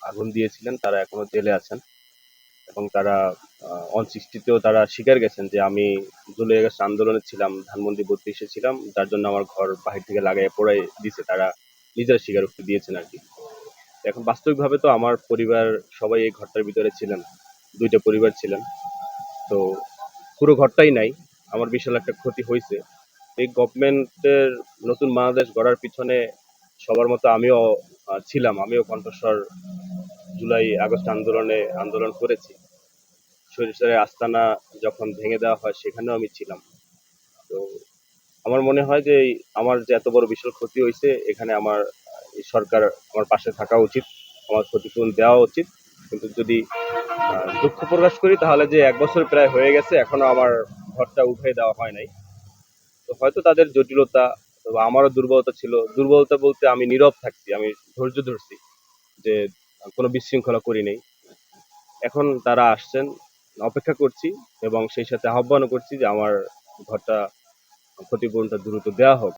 আগুন দিয়েছিলেন তারা এখনো জেলে আছেন এবং তারা অন 60-তেও তারা স্বীকার গেছেন যে আমি জুলাই আগস্ট আন্দোলনে ছিলাম, ধানমন্ডি 32-এ ছিলাম, যার জন্য আমার ঘর বাহির থেকে লাগাইয়া পোড়াই দিছে। তারা নিজেরা স্বীকারোক্তি দিয়েছেন আর কি। এখন বাস্তবিকভাবে তো আমার পরিবার সবাই এই ঘরটার ভিতরে ছিলেন, 2টা পরিবার ছিলেন। তো পুরো ঘরটাই নাই, আমার বিশাল একটা ক্ষতি হয়েছে। এই গভর্নমেন্টের নতুন বাংলাদেশ গড়ার পিছনে সবার মতো আমিও ছিলাম, আমিও কণ্ঠস্বর জুলাই আগস্ট আন্দোলনে আন্দোলন করেছি। সরিষার আস্তানা যখন ভেঙে দেওয়া হয় সেখানেও আমি ছিলাম। তো আমার মনে হয় যে আমার যে এত বড় বিশাল ক্ষতি হয়েছে, এখানে আমার এই সরকার আমার পাশে থাকা উচিত, আমার ক্ষতিপূরণ দেওয়া উচিত। কিন্তু যদি দুঃখ প্রকাশ করি তাহলে যে 1 বছর প্রায় হয়ে গেছে এখনো আমার ঘরটা উঠিয়ে দেওয়া হয় নাই। তো হয়তো তাদের জটিলতা বা আমারও দুর্বলতা ছিল। দুর্বলতা বলতে আমি নীরব থাকছি, আমি ধৈর্য ধরছি, যে কোনো বিশৃঙ্খলা করি নাই। এখন তারা আসছেন, অপেক্ষা করছি এবং সেই সাথে আহ্বানও করছি যে আমার ঘরটা ক্ষতিপূরণটা দ্রুত দেওয়া হোক।